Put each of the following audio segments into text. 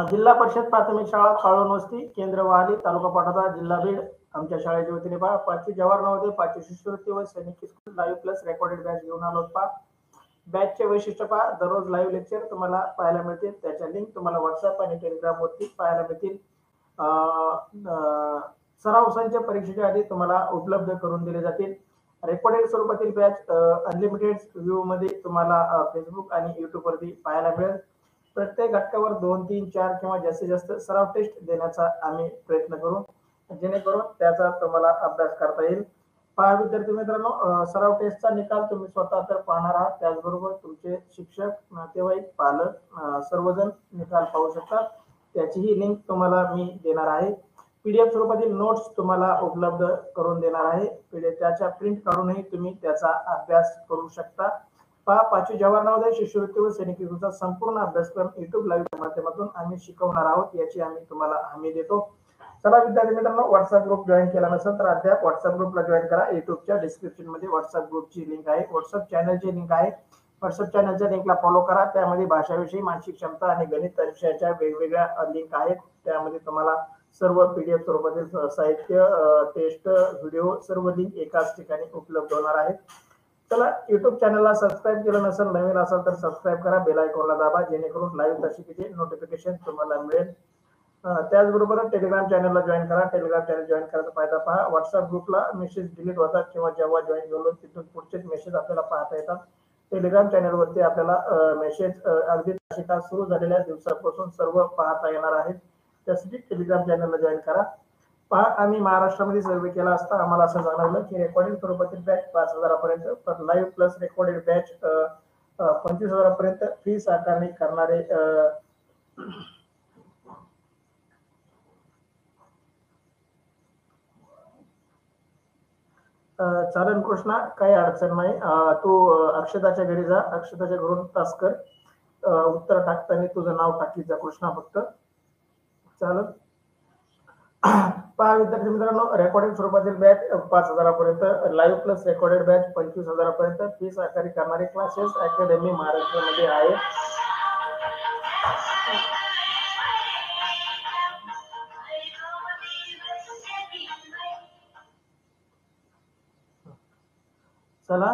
जिल्हा परिषद प्राथमिक शाळा काळोन वस्ती केंद्र वाहली तालुका पाटोदा जिल्हा बीड आमच्या शाळेच्या वतीने पहा 5वी जवाहर नवोदय 5वी शिष्यवृत्ती व सैनिक school live plus recorded batch घेऊन आलो पहा. बॅचचे वैशिष्ट्य पहा, दररोज लाईव्ह लेक्चर तुम्हाला पाहायला मिळतील. त्याच्या लिंक तुम्हाला व्हॉट्सअप आणि टेलिग्राम वरती पाहायला मिळतील. सराव संच परीक्षेच्या आधी तुम्हाला उपलब्ध करून दिले जातील. रेकॉर्डेड स्वरूपातील बॅच अनलिमिटेड व्ह्यू मध्ये तुम्हाला फेसबुक आणि युट्यूब वरती पाहायला मिळेल. प्रत्येक घटकावर 2, 3, 4 किंवा जास्तीत जास्त सराव टेस्ट देण्याचा आम्ही प्रयत्न करू, जेणेकरून त्याचा तुम्हाला अभ्यास करता येईल. पहा विद्यार्थी मित्रांनो, सराव टेस्टचा निकाल तुम्ही स्वतः तर पाहणार आहात, त्याचबरोबर तुमचे शिक्षक, नातेवाईक, पालक सर्वजण निकाल पाहू शकतात. त्याचीही लिंक तुम्हाला मी देणार आहे. पीडीएफ स्वरूपातील नोट्स तुम्हाला उपलब्ध करून देणार आहे. त्याच्या प्रिंट काढूनही तुम्ही त्याचा अभ्यास करू शकता. पहा 5वी जवाहर नवोदय शिष्यवृत्ती व सैनिक स्कूलचा संपूर्ण अभ्यासक्रम युट्यूब लाईव्ह माध्यमातून आम्ही शिकवणार आहोत, याची आम्ही तुम्हाला हमी देतो. चला विद्यार्थी मित्रांनो, व्हॉट्सअप ग्रुप जॉईन केला नसेल तर अद्याप व्हॉट्सअप ग्रुपला जॉईन करा. युट्यूबच्या डिस्क्रिप्शन मध्ये व्हॉट्सअप ग्रुपची लिंक आहे, व्हॉट्सअप चॅनलची लिंक आहे. व्हॉट्सअप चॅनलच्या लिंकला फॉलो करा. त्यामध्ये भाषाविषयी, मानसिक क्षमता आणि गणित विषयाच्या वेगवेगळ्या लिंक आहेत. त्यामध्ये तुम्हाला सर्व पीडीएफ स्वरूपातील साहित्य, टेस्ट, व्हिडिओ सर्व लिंक एकाच ठिकाणी उपलब्ध होणार आहेत. चला, युट्यूब चॅनलला सबस्क्राईब केलं नसेल, नवीन असेल तर सबस्क्राईब करा, बेल आयकॉनला दाबा, जेणेकरून लाईव्ह तासिकेचे नोटिफिकेशन तुम्हाला मिळेल. त्याचबरोबर टेलिग्राम चॅनलला जॉईन करा. टेलिग्राम चॅनल जॉईन करायचा फायदा पहा, व्हॉट्सअप ग्रुपला मेसेज डिलीट होतात किंवा जेव्हा जॉईन झालो तिथून पुढचेच मेसेज आपल्याला पाहता येतात. टेलिग्राम चॅनलवरती आपल्याला मेसेज अगदी तासिका सुरू झालेल्या दिवसापासून सर्व पाहता येणार आहेत. त्यासाठी टेलिग्राम चॅनलला जॉईन करा. पहा, आम्ही महाराष्ट्रामध्ये सर्वे केला असता आम्हाला असं जाणवलं की रेकॉर्डिंग स्वरूपातील बॅच 5,000 पर्यंत, तर लाईव्ह प्लस रेकॉर्डेड बॅच 25,000 पर्यंत फीस आकारणी करणारे चालन कृष्णा, काही अडचण नाही. तू अक्षताच्या घरी जा, अक्षताच्या घरून तास कर, उत्तर टाकताना तुझं नाव टाकीत जा कृष्णा फक्त. चालत पहा विद्यार्थी मित्रांनो, रेकॉर्डिंग स्वरूपातील बॅच 5,000 पर्यंत, लाईव्ह प्लस रेकॉर्डेड बॅच 25,000 पर्यंत फीस आकारणी करणारे क्लासेस अकॅडमी महाराष्ट्रामध्ये आहे. चला,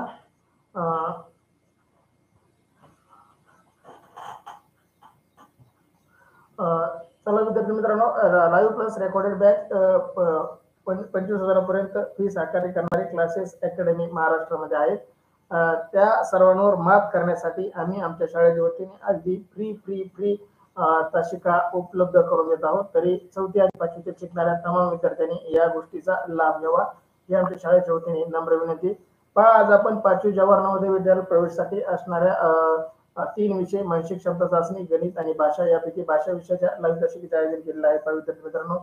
चला विद्यार्थी मित्रांनो, लाईव्ह प्लस रेकॉर्डेड बॅच 25,000 पर्यंत फीस आकारणी करणारे क्लासेस अकॅडमी महाराष्ट्रामध्ये आहेत. त्या सर्वांवर मात करण्यासाठी आम्ही आमच्या शाळेच्या वतीने अगदी फ्री तासिका उपलब्ध करून देत आहोत. तरी 4थी आणि 5वीच्या शिकणाऱ्या तमाम विद्यार्थ्यांनी या गोष्टीचा लाभ घ्यावा, ही आमच्या शाळेच्या वतीने नम्र विनंती. पहा, आज आपण 5वी जवाहर नवोदय विद्यालय प्रवेशासाठी असणाऱ्या 3 विषय, मानसिक क्षमता चाचणी, गणित आणि भाषा, यापैकी भाषा विषयाच्या लाईव्ह तासिकेचे आयोजन केलेलं आहे. विद्यार्थी मित्रांनो,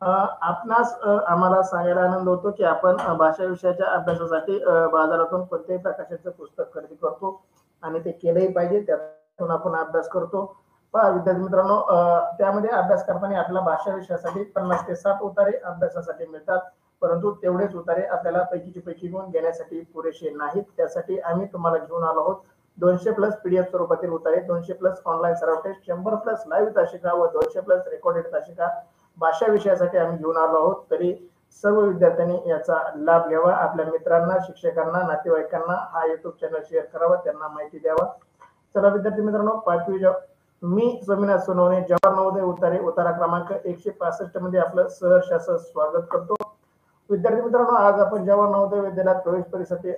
आपणास आम्हाला सांगायला आनंद होतो की आपण भाषा विषयाच्या अभ्यासासाठी बाजारातून कोणत्याही प्रकाशाचं पुस्तक खरेदी करतो आणि ते केलंही पाहिजे, त्यातून आपण अभ्यास करतो. पहा विद्यार्थी मित्रांनो, त्यामध्ये अभ्यास करताना आपल्याला भाषा विषयासाठी 50 ते 60 उतारे अभ्यासासाठी मिळतात, परंतु तेवढेच उतारे आपल्याला पैकीचे पैकी गुण घेण्यासाठी पुरेसे नाहीत. त्यासाठी आम्ही तुम्हाला घेऊन आलो आहोत 200 प्लस पीडीएफ स्वरूपातील उतारे, 200 प्लस ऑनलाईन सराव टेस्ट, 100 प्लस लाईव्ह तासिका व 200 प्लस रेकॉर्डेड तासिका भाषा विषयासाठी आम्ही घेऊन आलो आहोत. तरी सर्व विद्यार्थ्यांनी याचा लाभ घ्यावा, आपल्या मित्रांना, शिक्षकांना, नातेवाईकांना हा युट्यूब चॅनल शेअर करावा, त्यांना माहिती द्यावा. चला विद्यार्थी मित्रांनो, 5वी मी स्वामीनाथ सोनवणे, जवाहर नवोदय उतारे, उतारा क्रमांक 165 मध्ये आपलं सहर्ष स्वागत करतो. विद्यार्थी मित्रांनो, आज आपण जवाहर नवोदय विद्यालयात प्रवेश परीक्षेसाठी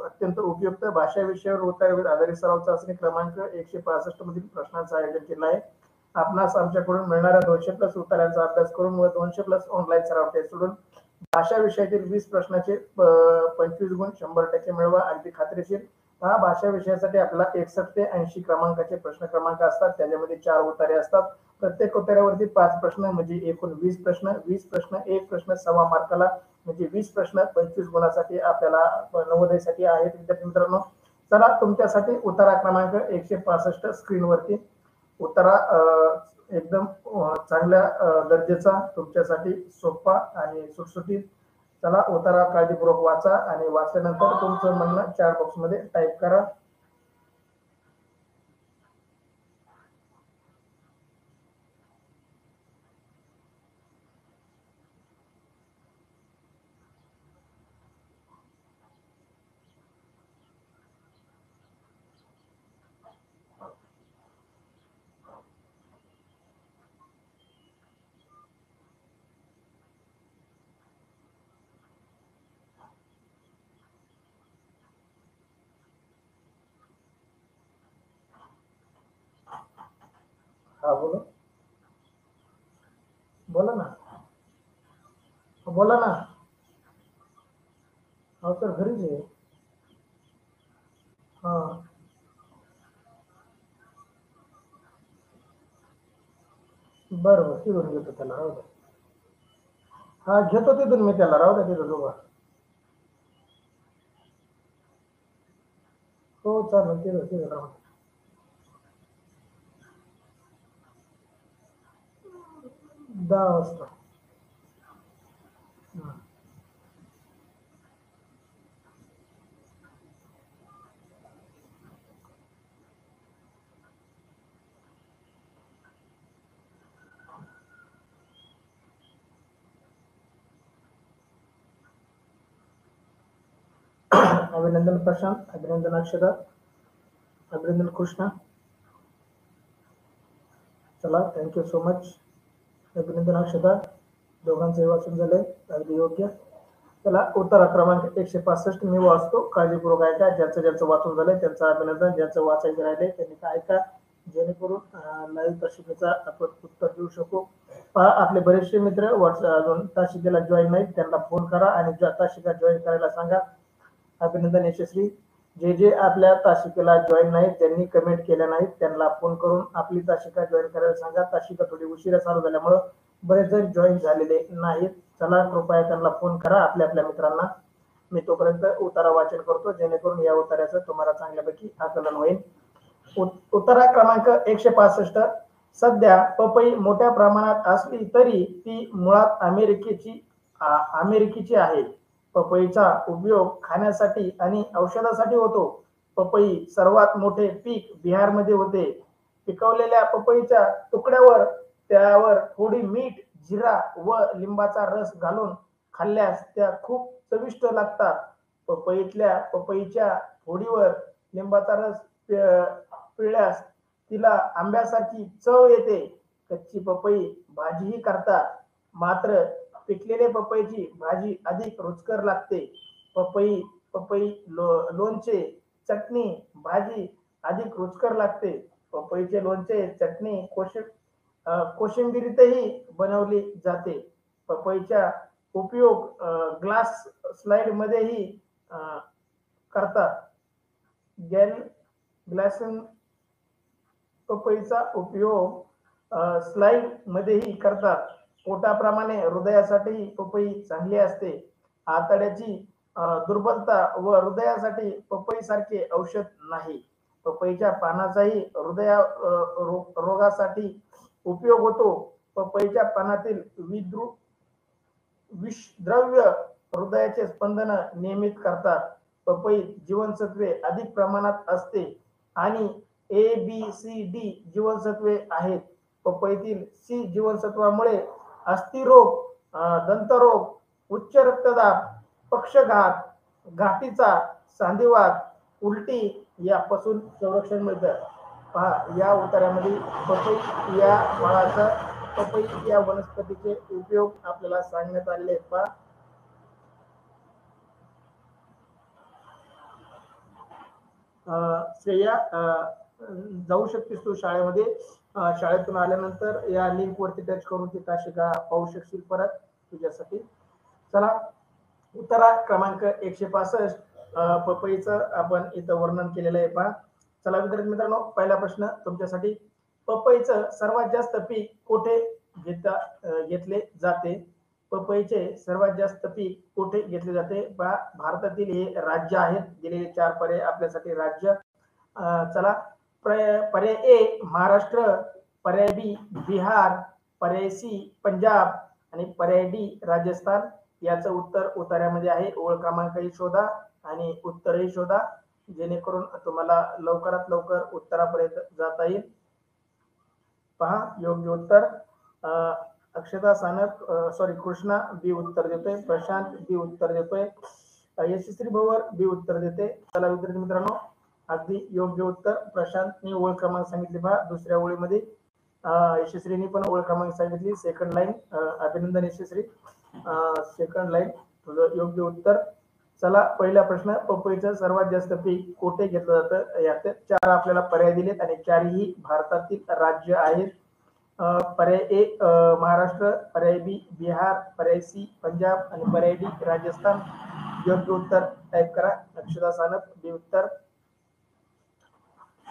अत्यंत उपयुक्त भाषा विषयावर उतारे आधारित सराव चाचणी क्रमांक 165 मधील प्रश्नांचं आयोजन केलं आहे. आपणास आमच्याकडून मिळणाऱ्या 200 प्लस उत्तरांचा अभ्यास करून व 200 प्लस ऑनलाईन सराव टेस्ट सोडून भाषा विषयातील 20 प्रश्नाचे 25 गुण 100% मिळवा, अगदी खात्रीशीर. हा भाषा विषयासाठी आपला 61 ते 80 क्रमांकाचे प्रश्न क्रमांक असतात, त्याच्यामध्ये 4 उतारे असतात. प्रत्येक उत्तरावरती 5 प्रश्न म्हणजे एकूण 20 प्रश्न, 20 प्रश्न, एक प्रश्न 1.25 मार्काला, म्हणजे 20 प्रश्न 25 गुणासाठी आपल्याला नवोदयसाठी आहेत. विद्यार्थी मित्रांनो, चला तुमच्यासाठी उतारा क्रमांक 165 स्क्रीनवरती, उतारा एकदम चांगल्या दर्जाचा, तुमच्यासाठी सोपा आणि सुटसुटीत. चला उतारा काळजीपूर्वक वाचा आणि वाचल्यानंतर तुमचं म्हणणं चॅट बॉक्स मध्ये टाईप करा. हा बोला बोला ना बोला ना. हो सर घरीच आहे. हा बरं बरं तिथून घेतो त्याला राहू द्या. हा घेतो तिथून मी त्याला राहू द्या तिथं दोघं. हो चालेल तिथं तिथं राहू द्या. 10 वाजता. हं. अभिनंदन प्रशांत, अभिनंदन अक्षता, अभिनंदन कृष्णा. चला थँक्यू सो मच. अभिनंदन अक्षता, दोघांचे वाचून झाले अगदी योग्य. चला उत्तर क्रमांक 165 मी वाचतो, काळजीपूर्वक ऐका. ज्यांचं ज्यांचं वाचून झालंय त्यांचं अभिनंदन, ज्यांचं वाचायचं राहिले त्यांनी काय ऐका, जेणेकरून लाईव्ह तासिकेचा आपण उत्तर देऊ शकू. पहा आपले बरेचसे मित्र अजून तासिकेला जॉईन नाहीत, त्यांना फोन करा आणि तासिका जॉईन करायला सांगा. अभिनंदन यशस्वी. जे जे आपल्या तासिकेला जॉईन नाहीत, ज्यांनी कमेंट केल्या नाहीत, त्यांना फोन करून आपली तासिका जॉईन करायला सांगा. तासिका थोडी उशिरा चालू झाल्यामुळं बरेच जण जॉईन झालेले नाहीत. चला कृपया त्यांना फोन करा आपल्या आपल्या मित्रांना. मी तोपर्यंत उतारा वाचन करतो, जेणेकरून या उतार्याचं तुम्हाला चांगल्यापैकी आकलन होईल. उतारा क्रमांक 165. सध्या पपई मोठ्या प्रमाणात असली तरी ती मुळात अमेरिकेची आहे. पपईचा उपयोग खाण्यासाठी आणि औषधासाठी होतो. पपई सर्वात मोठे पीक बिहारमध्ये होते. पिकवलेल्या पपईच्या तुकड्यावर त्यावर थोडी मीठ, जिरा व लिंबाचा रस घालून खाल्ल्यास त्या खूप चविष्ट लागतात. पपईच्या फोडीवर लिंबाचा रस पिळल्यास तिला आंब्यासारखी चव येते. कच्ची पपई भाजीही करतात, मात्र पिकलेले पपईची भाजी अधिक रुचकर लागते. पपई पपई लोणचे, चटणी, भाजी अधिक रुचकर लागते. पपईचे लोणचे, चटणी कोशिंबिरीतही बनवली जाते. पपईचा उपयोग ग्लास स्लाइड मध्येही करतात. ग्लासन पपईचा उपयोग स्लाइड मध्येही करतात. पोटाप्रमाणे हृदयासाठी पपई चांगली असते. आतड्याची दुर्बलता व हृदयासाठी पपई सारखे औषध नाही. पपईच्या पानाचाही रोगासाठी उपयोग होतो. पपईच्या पानातील विषद्रव्य हृदयाचे स्पंदन नियमित करतात. पपईत जीवनसत्वे अधिक प्रमाणात असते आणि A, B, C, D जीवनसत्वे आहेत. पपईतील C जीवनसत्वामुळे अस्थिरोग, दंतरोग, उच्च रक्तदाब, पक्षघात, गाठीचा, सांधिवात, उलटी यापासून संरक्षण मिळतं. पहा या उतार्यामध्ये पपई या फळाचा, पपई या वनस्पतीचे उपयोग आपल्याला सांगण्यात आलेले आहेत. पहा श्रेया जाऊ शकतेस तू शाळेमध्ये. शाळेतून आल्यानंतर या लिंक वरती टच करून ती तासिका पाहू शकशील परत तुझ्यासाठी. चला उत्तरा क्रमांक 165 पपईचं आपण इथं वर्णन केलेलं आहे. पहा चला विद्यार्थी मित्रांनो, पहिला प्रश्न तुमच्यासाठी. पपईचं सर्वात जास्त पीक कुठे घेतले जाते? पपईचे सर्वात जास्त पीक कुठे घेतले जाते? पहा भारतातील हे राज्य आहेत. दिलेले 4 पर्याय आपल्यासाठी राज्य. चला पर्याय ए महाराष्ट्र, पर्याय बी बिहार, पर्याय सी पंजाब आणि पर्याय डी राजस्थान. याचं उत्तर उतार्यामध्ये आहे. ओळ क्रमांकही शोधा आणि उत्तरही शोधा, जेणेकरून तुम्हाला लवकरात लवकर उत्तरापर्यंत जाता येईल. पहा योग्य उत्तर अक्षता सानप कृष्णा बी उत्तर देतोय, प्रशांत बी उत्तर देतोय, यशस्वी भवर बी उत्तर देते. चला विद्यार्थी मित्रांनो, अगदी योग्य उत्तर प्रशांतनी ओळ क्रमांक सांगितली. पहा दुसऱ्या ओळीमध्ये यशस्वीनी पण ओळ क्रमांक सांगितली. Second line. अभिनंदन यशस्वी. सेकंड लाईन तुझं योग्य उत्तर. चला पहिला प्रश्न. पपईचं सर्वात जास्त पीक कुठे घेतलं जातं? यात 4 आपल्याला पर्याय दिलेत आणि 4ही भारतातील राज्य आहेत. पर्याय ए महाराष्ट्र, पर्याय बी बिहार, पर्याय सी पंजाब आणि पर्याय डी राजस्थान. योग्य उत्तर टाईप करा. अक्षता सानप बी उत्तर.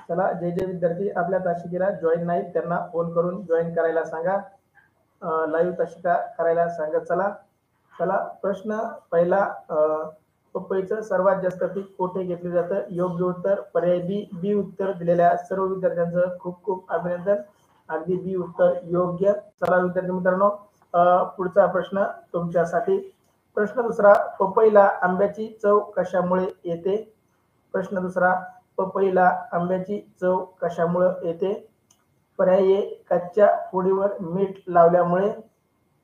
चला, जे जे विद्यार्थी आपल्या तासिकेला जॉईन नाहीत त्यांना फोन करून जॉईन करायला सांगा. लाईव्ह तासिका करायला सांगत चला. चला, प्रश्न पहिला, पपईचं सर्वात जास्त पीक कुठे घेतले जातं? योग्य उत्तर पर्याय बी. बी उत्तर दिलेल्या सर्व विद्यार्थ्यांचं खूप खूप अभिनंदन. अगदी बी उत्तर योग्य. चला विद्यार्थी मित्रांनो, पुढचा प्रश्न तुमच्यासाठी. प्रश्न दुसरा, पपईला आंब्याची चव कशामुळे येते? प्रश्न दुसरा, पपईला आंब्याची चव कशामुळे येते? पर्याय ए कच्च्या फोडीवर मीठ लावल्यामुळे.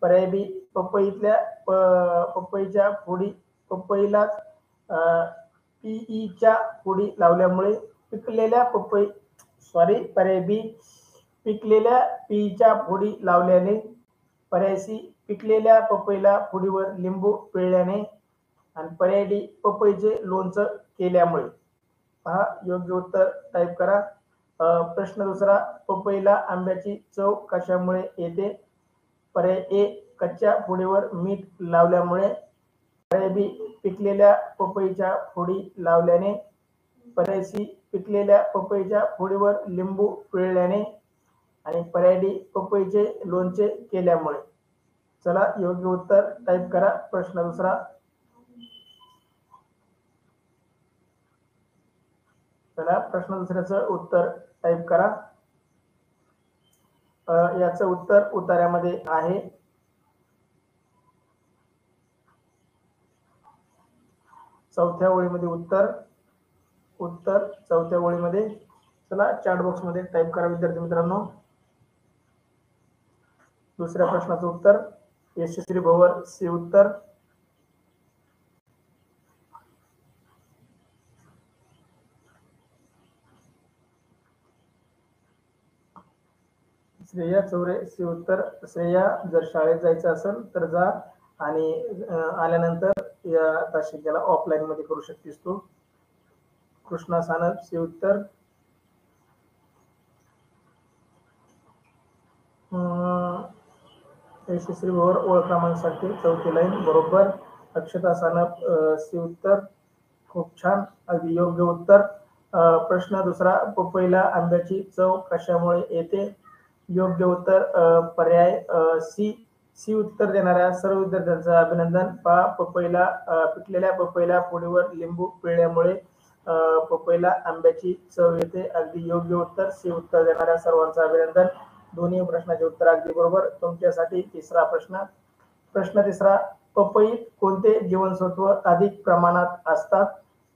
पर्याय बी पपईच्या फोडी पपईला पीईच्या फोडी लावल्यामुळे. पिकलेल्या पर्याय बी पिकलेल्या पीईच्या फोडी लावल्याने. पर्याय सी पिकलेल्या पपईला फोडीवर लिंबू पिळल्याने. आणि पर्याय डी पपईचे लोणचं केल्यामुळे. पहा, योग्य उत्तर टाईप करा. प्रश्न दुसरा, पपईला आंब्याची चव कशामुळे येते? पर्याय ए कच्च्या फोडीवर मीठ लावल्यामुळे. पर्याय बी पिकलेल्या पपईच्या फोडी लावल्याने. पर्याय सी पिकलेल्या पपईच्या फोडीवर लिंबू पिळल्याने. आणि पर्याय डी पपईचे लोणचे केल्यामुळे. चला, योग्य उत्तर टाईप करा. प्रश्न दुसरा. चला, प्रश्न दुसऱ्याचं उत्तर टाईप करा. याचं उत्तर उतार्यामध्ये आहे. चौथ्या ओळीमध्ये उत्तर चौथ्या ओळीमध्ये. चला, चॅट बॉक्स मध्ये टाईप करा विद्यार्थी मित्रांनो. दुसऱ्या प्रश्नाचं उत्तर यशस्वी भवर सी उत्तर. श्रेया चौरे सी उत्तर. श्रेया, जर शाळेत जायचं असेल तर जा आणि आल्यानंतर या तासिकेला ऑफलाईन मध्ये करू शकतेस तू. कृष्णा सानप सी उत्तर. यशस्वी भवर ओळख क्रमांकासाठी चौथी लाईन बरोबर. अक्षता सानप सी उत्तर. खूप छान, अगदी योग्य उत्तर. प्रश्न दुसरा, पपईला आंब्याची चव कशामुळे येते? योग्य उत्तर पर्याय सी. सी उत्तर देणाऱ्या सर्व विद्यार्थ्यांचं अभिनंदन. पहा, पिकलेल्या पपईला फोडीवर लिंबू पिळल्यामुळे पपईला आंब्याची चव येते. अगदी योग्य उत्तर. सी उत्तर देणाऱ्या सर्वांचं अभिनंदन. दोन्ही प्रश्नाचे उत्तर अगदी बरोबर. तुमच्यासाठी तिसरा प्रश्न. प्रश्न तिसरा, पपईत कोणते जीवनसत्व अधिक प्रमाणात असतात?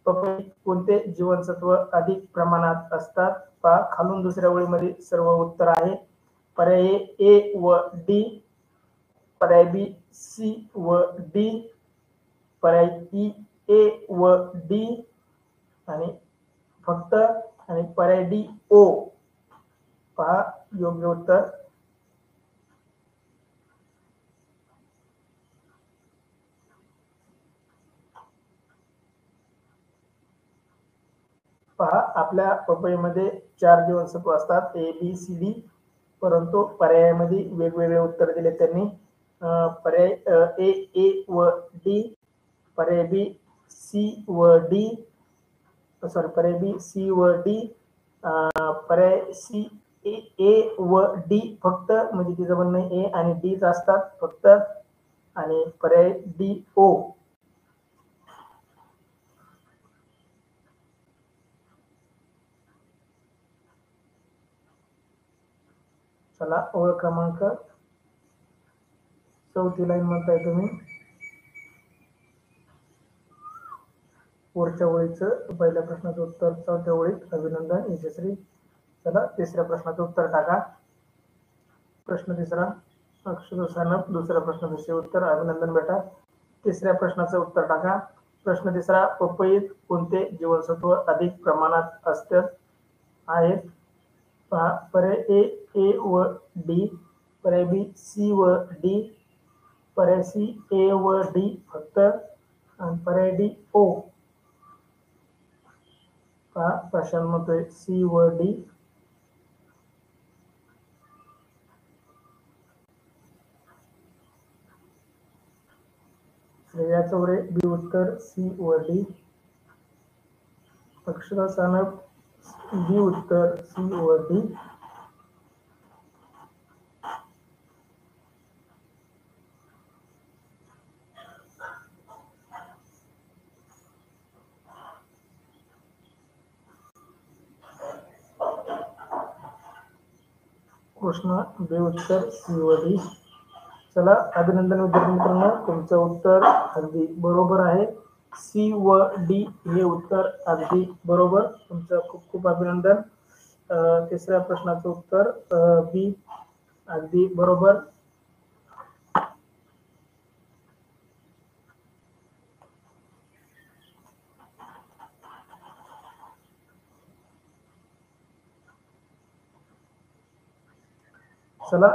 पपईत कोणते जीवनसत्व अधिक प्रमाणात असतात? पहा, खालून दुसऱ्या ओळीमध्ये सर्व उत्तर आहे. पर्याय ए व डी. पर्याय बी सी व डी. पर्याय ई ए व डी आणि फक्त आणि पर्याय डी ओ. पहा, योग्य उत्तर. पहा, आपल्या पपईमध्ये 4 जीवनसत्व असतात, ए बी सी डी. परंतु पर्यायामध्ये वेगवेगळे उत्तर दिले त्यांनी. पर्याय ए व डी. पर्याय बी सी व डी. पर्याय बी सी व डी. पर्याय सी ए व डी फक्त, म्हणजे तिचं म्हणणं ए आणि डीच असतात फक्त. आणि पर्याय डी ओ. चला, ओळख क्रमांक चौथी लाईन म्हणताय तुम्ही. वरच्या ओळीचं पहिल्या प्रश्नाचं उत्तर चौथ्या ओळीत. अभिनंदन, यशस्वी. चला, तिसऱ्या प्रश्नाचं उत्तर टाका. प्रश्न तिसरा, अक्षता सानप. दुसऱ्या प्रश्नाचं उत्तर. अभिनंदन बेटा. तिसऱ्या प्रश्नाचं उत्तर टाका. प्रश्न तिसरा, पपईत कोणते जीवनसत्व अधिक प्रमाणात असतात आहेत? पहा, पर्याय ए व डी. पर्याय बी सी व डी. पर्याय सी ए व डी फक्त. आणि पर्याय डी ओ. पहा, प्रश्न म्हणतोय सी व डी. श्रेया चौरे बी उत्तर, सी व डी. अक्षरा सानप बी उत्तर, सी व डी. कृष्णा बे उत्तर, सी व डी. चला, अभिनंदन विद्यार्थी मित्रांनो, तुमचं उत्तर अगदी बरोबर आहे. सी व डी हे उत्तर अगदी बरोबर. तुमचं खूप खूप अभिनंदन. तिसऱ्या प्रश्नाचं उत्तर बी अगदी बरोबर. चला,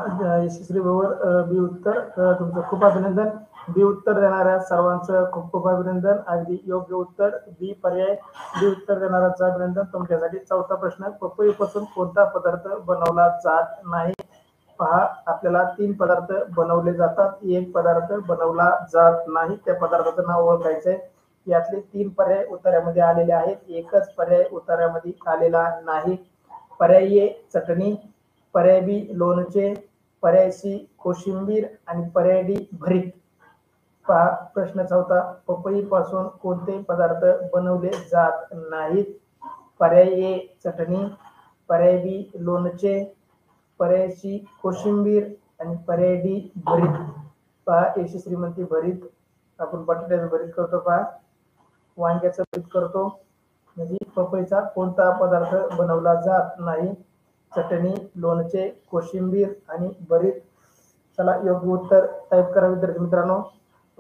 यशस्वी बरोबर बी उत्तर. तुमचं खूप अभिनंदन. बी उत्तर देणाऱ्या सर्वांचं खूप खूप अभिनंदन. अगदी योग्य उत्तर बी पर्याय. बी उत्तर देणाऱ्यांचं अभिनंदन. तुमच्यासाठी चौथा प्रश्न, पपईपासून कोणता पदार्थ बनवला जात नाही? पहा, आपल्याला 3 पदार्थ बनवले जातात, एक पदार्थ बनवला जात नाही. त्या पदार्थाचं नाव ओळखायचंय. यातले 3 पर्याय उत्तरामध्ये आलेले आहेत, एकच पर्याय उत्तरामध्ये आलेला नाही. पर्याय ए चटणी, पर्याय बी लोणचे, पर्याय सी कोशिंबीर आणि पर्याय डी भरीत. पहा, प्रश्न चौथा, पपईपासून कोणते पदार्थ बनवले जात नाहीत? पर्याय ए चटणी, पर्याय बी लोणचे, पर्याय सी कोशिंबीर आणि पर्याय डी भरीत. पहा, यशस्वी म्हणते भरीत. आपण बटाट्याचं भरीत करतो, पहा वांग्याचं भरीत करतो. म्हणजे पपईचा कोणता पदार्थ बनवला जात नाही? चटणी, लोणचे, कोशिंबीर आणि भरीत. चला, योग्य उत्तर टाईप करा विद्यार्थी मित्रांनो.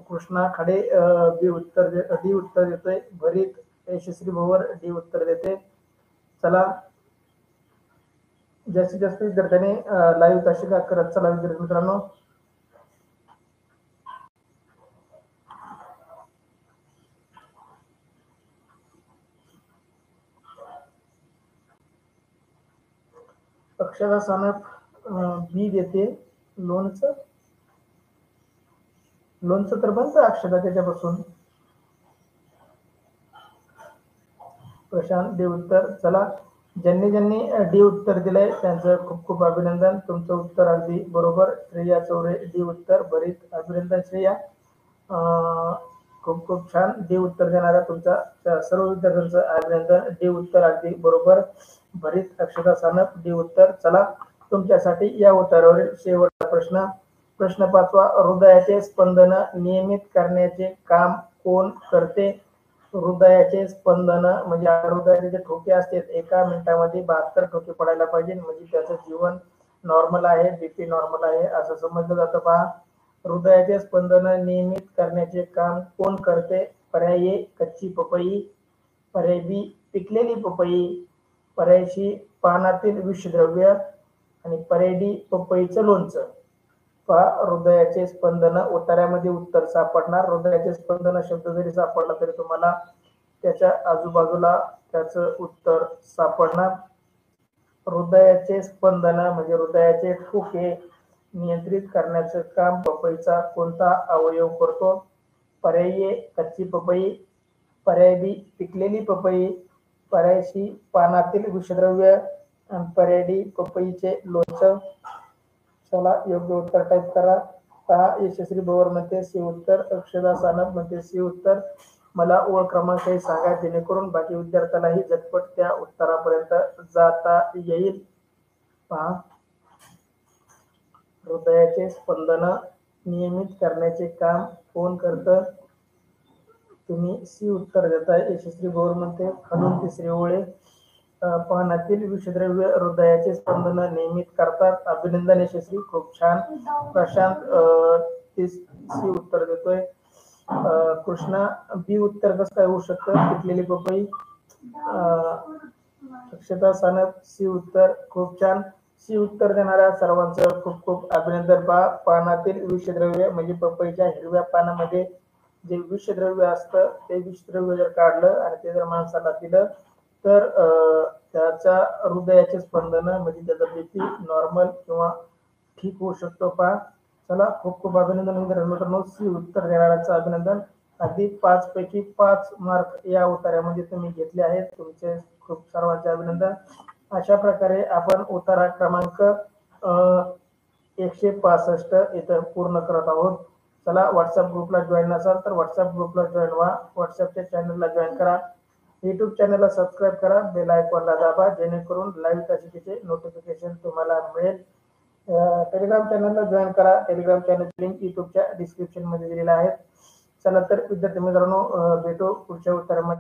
कृष्णा खाडे बी उत्तर डी उत्तर देतोय भरीत. यशस्वी भवर डी उत्तर देते. चला, जास्तीत जास्त विद्यार्थ्यांनी लाईव्ह तासिका करत चला विद्यार्थी मित्रांनो. अक्षरा सानप बी देते. लोणचं तर बनतं अक्षरा त्याच्यापासून. प्रशांत डी उत्तर. चला, ज्यांनी डी उत्तर दिलंय त्यांचं खूप खूप अभिनंदन. तुमचं उत्तर अगदी बरोबर. श्रेया चौरे डी उत्तर भरीत. अभिनंदन श्रेया, खूप खूप छान. डी उत्तर देणाऱ्या तुमच्या सर्व विद्यार्थ्यांचं अभिनंदन. डी उत्तर अगदी बरोबर भरीत. अक्षरा सानप डी उत्तर. चला, तुमच्यासाठी या उत्तरावरील शेवटचा प्रश्न. प्रश्न 5वा, हृदयाचे स्पंदन नियमित करण्याचे काम कोण करते? हृदयाचे स्पंदन म्हणजे हृदयाचे जे ठोके असतात, एका मिनिटामध्ये 72 ठोके पडायला पाहिजे, म्हणजे त्याचं जीवन नॉर्मल आहे, बीपी नॉर्मल आहे असं समजलं जातं. पहा, हृदयाचे स्पंदन नियमित करण्याचे काम कोण करते? पर्याय ए कच्ची पपई, पर्याय बी पिकलेली पपई, पर्याय सी पानातील विषद्रव्य आणि पर्याय डी पपईचं लोणचं. पहा, हृदयाचे स्पंदन उत्तरामध्ये उत्तर सापडणार. हृदयाचे स्पंदन शब्द जरी सापडला तरी तुम्हाला त्याच्या आजूबाजूला त्याचं उत्तर सापडणार. हृदयाचे स्पंदन म्हणजे हृदयाचे ठोके नियंत्रित करण्याचं काम पपईचा कोणता अवयव करतो? पर्याय ए कच्ची पपई, पर्याय बी पिकलेली पपई, पर्याय सी पानातील विषद्रव्य आणि पर्याय डी पपईचे लोणचं. चला, योग्य उत्तर टाईप करा. पहा, यशस्वी भवर म्हणते सी उत्तर, अक्षरा सानप म्हणते सी उत्तर. मला ओळ क्रमांकही सांगा जेणेकरून बाकी विद्यार्थ्यालाही झटपट त्या उत्तरापर्यंत जाता येईल. पहा, हृदयाचे स्पंदन नियमित करण्याचे काम कोण करतं? तुम्ही सी उत्तर देताय. यशस्वी भवर म्हणते खालून 3री ओळ, पानातील विषद्रव्य हृदयाचे स्पंदन नियमित करतात. अभिनंदन यशस्वी, खूप छान. प्रशांत सी उत्तर देतोय. कृष्णा बी उत्तर कसं काय होऊ शकतं? पिकलेली पपई. अक्षता सानप सी उत्तर. खूप छान. सी उत्तर देणाऱ्या सर्वांचं खूप खूप अभिनंदन. पहा, पानातील विषद्रव्य म्हणजे पपईच्या हिरव्या पानामध्ये जे विषद्रव्य असतं ते विषद्रव्य जर काढलं आणि ते जर माणसाला दिलं तर त्याच्या हृदयाचे स्पंदन म्हणजे त्याचा बीपी नॉर्मल किंवा ठीक होऊ शकतो. पहा, चला, खूप खूप अभिनंदन मित्रांनो. सी उत्तर देणाऱ्यांचं अभिनंदन. अगदी 5 पैकी 5 मार्क या उत्तरामध्ये तुम्ही घेतले आहेत. तुमचे खूप सर्वांचे अभिनंदन. अशा प्रकारे आपण उतारा क्रमांक 165 इथं पूर्ण करत आहोत. चला, व्हॉट्सअप ग्रुपला जॉईन नसाल तर व्हॉट्सअप ग्रुपला जॉईन व्हा, व्हॉट्सअपच्या चॅनलला जॉईन करा, युट्यूब चॅनलला सबस्क्राईब करा, बेल आयकॉनला दाबा, जेणेकरून लाईव्ह तासिकेचे नोटिफिकेशन तुम्हाला मिळेल. टेलिग्राम चॅनलला जॉईन करा. टेलिग्राम चॅनल लिंक युट्यूबच्या डिस्क्रिप्शन मध्ये दिलेला आहे. चला तर विद्यार्थी मित्रांनो, भेटू पुढच्या उत्तरामध्ये.